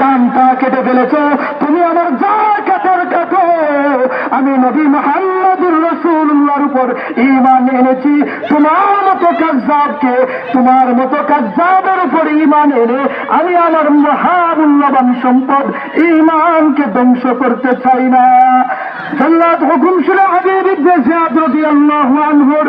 ডানটা কেটে ফেলেছ, তুমি আমার যা কাটার কাটো। আমি নবী মুহাম্মদুর রাসূলুল্লাহর উপর ঈমান এনেছি। তোমার মতো কাযযাবকে, তোমার মতো কাযযাবের উপর ঈমান এনে আমি আমার মহামূল্যবান সম্পদ ঈমানকে ধ্বংস করতে চাই না। জাল্লাত হুকুম শুনে হাবিব ইবনে যায়েদ রাদিয়াল্লাহু আনহুর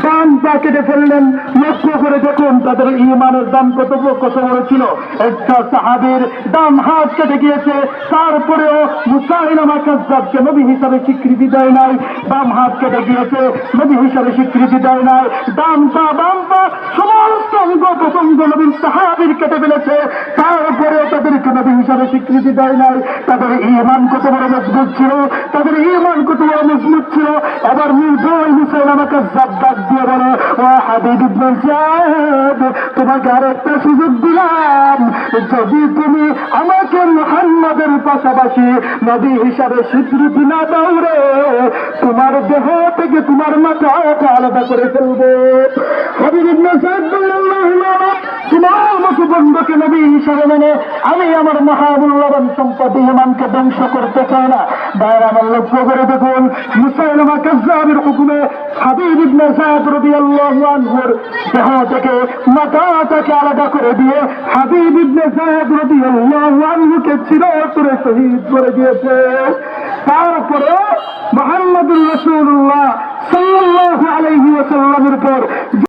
ডান পা কেটে ফেললেন। লক্ষ্য করে দেখুন তাদের ঈমানের দাম কত বড় ছিল। একটা সাহাবীর ডান হাত কেটে গিয়েছে, তারপরেও মুসাইলামা কাযযাবকে নবী হিসাবে স্বীকৃতি দেয় নাই। বাম হাত কেটে গিয়েছে, নবী হিসাবে স্বীকৃতি দেয় নাই। ডান পা বাম পা সমস্ত অঙ্গ প্রত্যঙ্গ নবীর সাহাবীর কেটে ফেলেছে, তারপরেও তাদেরকে নবী হিসাবে স্বীকৃতি দেয় নাই। তাদের ঈমান কত বড় মজবুত ছিল, তাদের ঈমান কত বড় মজবুত ছিল। এবার নির্ভয় মুসাইলামা কাযযাব ডাক দিয়ে বলে, ও হাবিব ইবনে যায়েদ, তোমাকে আরেকটা সুযোগ দিলাম, যদি তুমি আমাকে মুহাম্মাদের পাশাপাশি নবী হিসাবে স্বীকৃতি না দাও রে, তোমার দেহ থেকে তোমার মাথাটা আলাদা করে ফেলবো। হাবিব ইবনে যায়েদ বললেন, তোমার মতো বন্ধুকে নবী হিসাবে মেনে আমি আমার মহামূল্যবান সম্পদ ঈমানকে ধ্বংস করতে চাই না। বাইরে আমার লক্ষ্য করে দেখুন, মুসাইলামা কাযযাবের হুকুমে হাবিব ইবনে যায়েদ রাদিয়াল্লাহু আনহুর দেহ থেকে মাথাটাকে আলাদা করে দিয়ে হাবিব ইবনে যায়েদ রাদিয়াল্লাহু আনহুকে চিরতরে শহীদ করে দিয়েছে। তারপরে মুহাম্মদুর রাসূলুল্লাহ সাল্লাল্লাহু আলাইহি ওয়াসাল্লামের পর